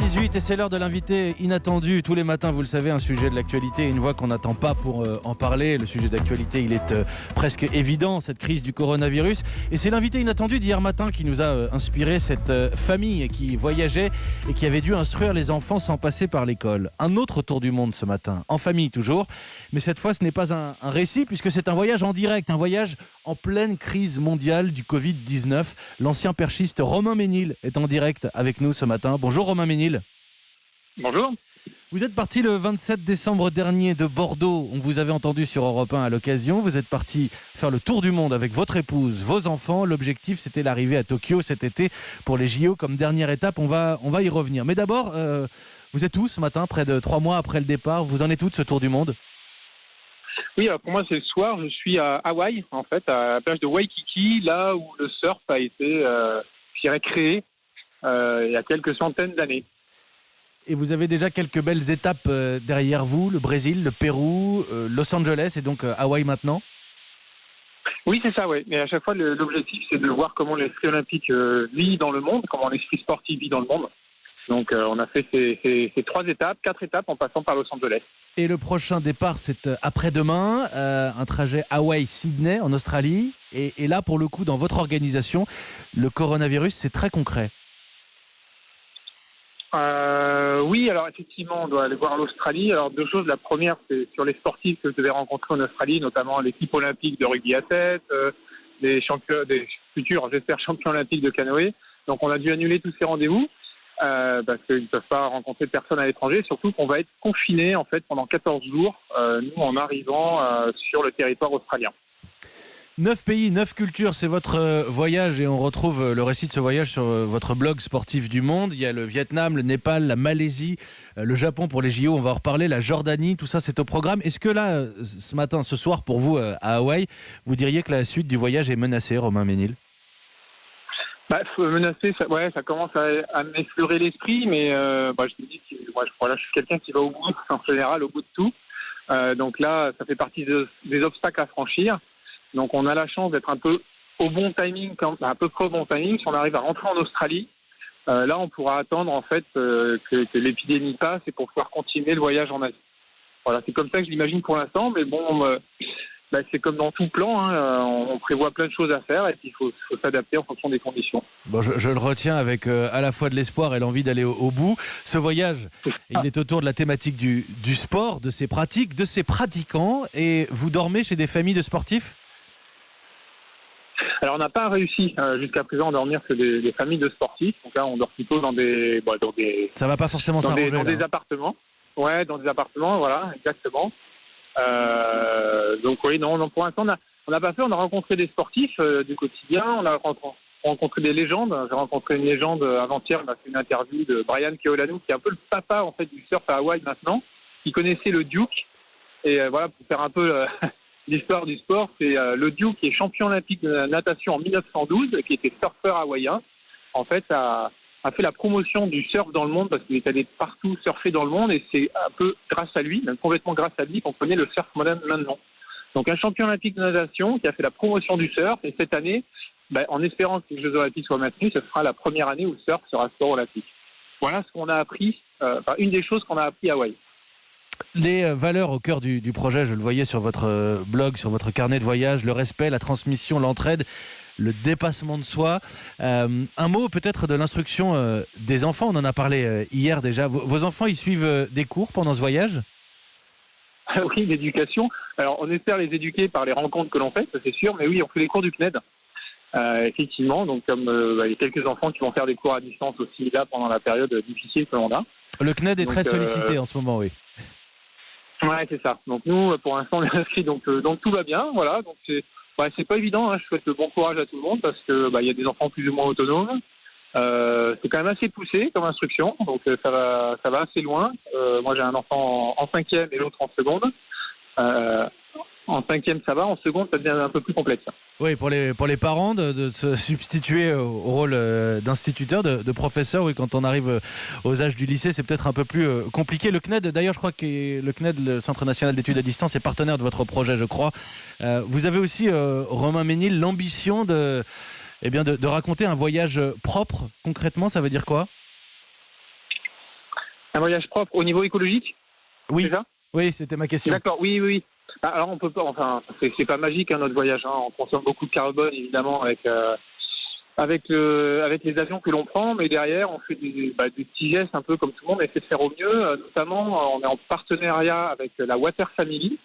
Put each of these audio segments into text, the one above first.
7h18 et c'est l'heure de l'invité inattendu. Tous les matins, vous le savez, un sujet de l'actualité et une voix qu'on n'attend pas pour en parler. Le sujet d'actualité, il est presque évident, cette crise du coronavirus. Et c'est l'invité inattendu d'hier matin qui nous a inspiré cette famille qui voyageait et qui avait dû instruire les enfants sans passer par l'école. Un autre tour du monde ce matin, en famille toujours. Mais cette fois, ce n'est pas un récit puisque c'est un voyage en direct, un voyage en pleine crise mondiale du Covid-19. L'ancien perchiste Romain Ménil est en direct avec nous ce matin. Bonjour Romain Ménil. Bonjour. Vous êtes parti le 27 décembre dernier de Bordeaux. On vous avait entendu sur Europe 1 à l'occasion. Vous êtes parti faire le tour du monde avec votre épouse, vos enfants. L'objectif, c'était l'arrivée à Tokyo cet été pour les JO comme dernière étape. On va y revenir. Mais d'abord, vous êtes où ce matin, près de 3 mois après le départ? Vous en êtes où de ce tour du monde? Oui, alors pour moi, c'est le soir. Je suis à Hawaï, en fait, à la plage de Waikiki, là où le surf a été, créé il y a quelques centaines d'années. Et vous avez déjà quelques belles étapes derrière vous, le Brésil, le Pérou, Los Angeles et donc Hawaï maintenant? Oui, c'est ça, oui. Mais à chaque fois, l'objectif, c'est de voir comment l'esprit olympique vit dans le monde, comment l'esprit sportif vit dans le monde. Donc, on a fait ces 4 étapes en passant par Los Angeles. Et le prochain départ, c'est après-demain, un trajet Hawaï-Sydney en Australie. Et là, pour le coup, dans votre organisation, le coronavirus, c'est très concret. Oui, alors effectivement, on doit aller voir l'Australie. Alors 2 choses. La première, c'est sur les sportifs que je devais rencontrer en Australie, notamment l'équipe olympique de rugby à 7, des futurs, j'espère, champions olympiques de canoë. Donc on a dû annuler tous ces rendez-vous parce qu'ils ne peuvent pas rencontrer de personnes à l'étranger. Surtout qu'on va être confinés en fait pendant 14 jours, nous en arrivant sur le territoire australien. 9 pays, 9 cultures, c'est votre voyage et on retrouve le récit de ce voyage sur votre blog Sportif du Monde. Il y a le Vietnam, le Népal, la Malaisie, le Japon pour les JO, on va en reparler, la Jordanie, tout ça c'est au programme. Est-ce que là, ce matin, ce soir pour vous à Hawaï, vous diriez que la suite du voyage est menacée, Romain Ménil? Menacé, ça commence à m'effleurer l'esprit, mais je me dis que je suis quelqu'un qui va au bout, en général, au bout de tout. Donc là, ça fait partie des obstacles à franchir. Donc on a la chance d'être un peu au bon timing, à peu près au bon timing. Si on arrive à rentrer en Australie, là on pourra attendre en fait que l'épidémie passe et pour pouvoir continuer le voyage en Asie. Voilà, c'est comme ça que je l'imagine pour l'instant. Mais bon, c'est comme dans tout plan, on prévoit plein de choses à faire et puis il faut s'adapter en fonction des conditions. Bon, je le retiens avec à la fois de l'espoir et l'envie d'aller au bout. Ce voyage, il est autour de la thématique du sport, de ses pratiques, de ses pratiquants. Et vous dormez chez des familles de sportifs? Alors on n'a pas réussi jusqu'à présent à dormir que des familles de sportifs. Donc là on dort plutôt dans des ça va pas forcément s'arranger dans des appartements. Ouais, dans des appartements, voilà, exactement. Donc oui, non, pour l'instant on n'a pas fait. On a rencontré des sportifs du quotidien. On a rencontré des légendes. J'ai rencontré une légende avant-hier. On a fait une interview de Brian Keolanu, qui est un peu le papa en fait du surf à Hawaï maintenant, qui connaissait le Duke. Et voilà, pour faire un peu l'histoire du sport, c'est le Duke qui est champion olympique de natation en 1912, qui était surfeur hawaïen. En fait, a fait la promotion du surf dans le monde parce qu'il est allé partout surfer dans le monde et c'est un peu grâce à lui, même complètement grâce à lui, qu'on connaît le surf moderne maintenant. Donc un champion olympique de natation qui a fait la promotion du surf et cette année, en espérant que les Jeux olympiques soient maintenus, ce sera la première année où le surf sera sport olympique. Voilà ce qu'on a appris, une des choses qu'on a appris à Hawaï. Les valeurs au cœur du projet, je le voyais sur votre blog, sur votre carnet de voyage, le respect, la transmission, l'entraide, le dépassement de soi. Un mot peut-être de l'instruction des enfants, on en a parlé hier déjà. Vos enfants, ils suivent des cours pendant ce voyage? Oui, l'éducation. Alors on espère les éduquer par les rencontres que l'on fait, ça c'est sûr, mais oui, on fait les cours du CNED. Effectivement, donc comme il y a quelques enfants qui vont faire des cours à distance aussi là pendant la période difficile que l'on a. Le CNED est très sollicité en ce moment, oui. Ouais, c'est ça. Donc nous, pour l'instant, on est inscrits, donc tout va bien, voilà. Donc c'est pas évident. Je souhaite bon courage à tout le monde parce que il y a des enfants plus ou moins autonomes. C'est quand même assez poussé comme instruction, donc ça va assez loin. Moi, j'ai un enfant en 5e et l'autre en seconde. En 5e, ça va. En seconde, ça devient un peu plus complexe. Oui, pour les parents de se substituer au rôle d'instituteur, de professeur. Oui, quand on arrive aux âges du lycée, c'est peut-être un peu plus compliqué. Le CNED, d'ailleurs, je crois que le CNED, le Centre national d'études à distance, est partenaire de votre projet, je crois. Vous avez aussi, Romain Ménil, l'ambition de raconter un voyage propre. Concrètement, ça veut dire quoi ? Un voyage propre au niveau écologique, Oui, c'est ça? oui, c'était ma question. D'accord, oui, oui, oui. Alors on peut pas, enfin, c'est pas magique notre voyage. On consomme beaucoup de carbone évidemment avec les avions que l'on prend, mais derrière on fait des petits gestes un peu comme tout le monde, essaie de faire au mieux. Notamment, on est en partenariat avec la Water Family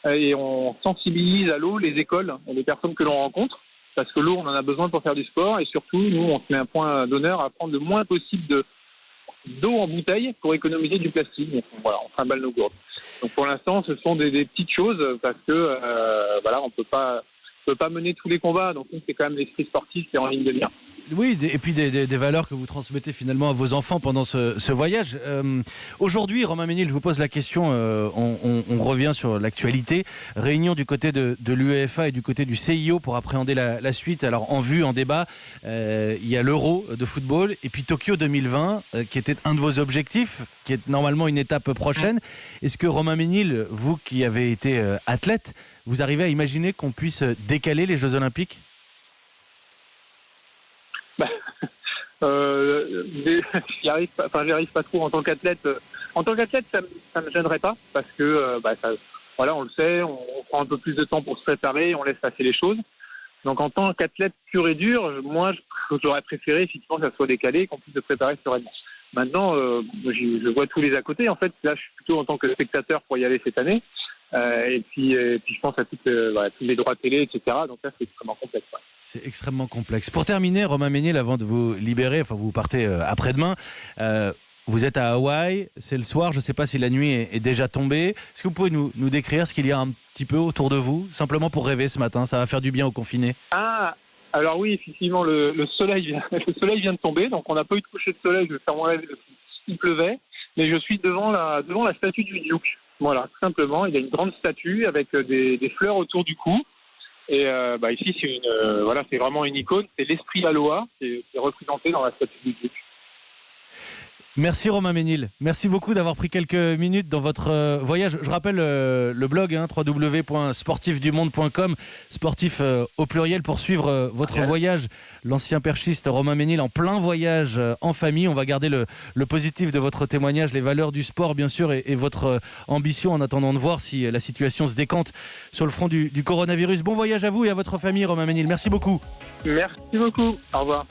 et on sensibilise à l'eau les écoles et les personnes que l'on rencontre, parce que l'eau on en a besoin pour faire du sport, et surtout nous on se met un point d'honneur à prendre le moins possible d'eau en bouteille pour économiser du plastique. Donc, voilà, on trimballe nos gourdes. Donc pour l'instant, ce sont des petites choses parce que on peut pas mener tous les combats. Donc c'est quand même l'esprit sportif qui est en ligne de mire. Oui, et puis des valeurs que vous transmettez finalement à vos enfants pendant ce voyage. Aujourd'hui, Romain Ménil, je vous pose la question, on revient sur l'actualité. Réunion du côté de l'UEFA et du côté du CIO pour appréhender la suite. Alors en vue, en débat, il y a l'Euro de football et puis Tokyo 2020 qui était un de vos objectifs, qui est normalement une étape prochaine. Est-ce que Romain Ménil, vous qui avez été athlète, vous arrivez à imaginer qu'on puisse décaler les Jeux Olympiques ? J'y arrive pas trop en tant qu'athlète. En tant qu'athlète, ça me gênerait pas parce que on le sait, on prend un peu plus de temps pour se préparer, on laisse passer les choses. Donc en tant qu'athlète pur et dur, moi j'aurais préféré effectivement que ça soit décalé, qu'on puisse se préparer sereinement. Maintenant, je vois tous les à côté. En fait, là, je suis plutôt en tant que spectateur pour y aller cette année. Et puis je pense à tous les droits télé, etc. Donc là, c'est extrêmement complexe. Ouais. C'est extrêmement complexe. Pour terminer, Romain Ménil, avant de vous libérer, enfin vous partez après-demain, vous êtes à Hawaï, c'est le soir, je ne sais pas si la nuit est déjà tombée. Est-ce que vous pouvez nous décrire ce qu'il y a un petit peu autour de vous, simplement pour rêver ce matin? Ça va faire du bien aux confinés. Ah, alors oui, effectivement, le soleil vient de tomber, donc on n'a pas eu de coucher de soleil, je vais faire mon rêve, il pleuvait, mais je suis devant la statue du Duke. Voilà, tout simplement, il y a une grande statue avec des fleurs autour du cou. Et ici, c'est vraiment une icône, c'est l'esprit Aloha qui est représenté dans la statue du Duc. Merci Romain Ménil, merci beaucoup d'avoir pris quelques minutes dans votre voyage. Je rappelle le blog www.sportifdumonde.com, sportif au pluriel, pour suivre votre voyage. L'ancien perchiste Romain Ménil en plein voyage en famille. On va garder le positif de votre témoignage, les valeurs du sport bien sûr et votre ambition en attendant de voir si la situation se décante sur le front du coronavirus. Bon voyage à vous et à votre famille Romain Ménil, merci beaucoup. Merci beaucoup, au revoir.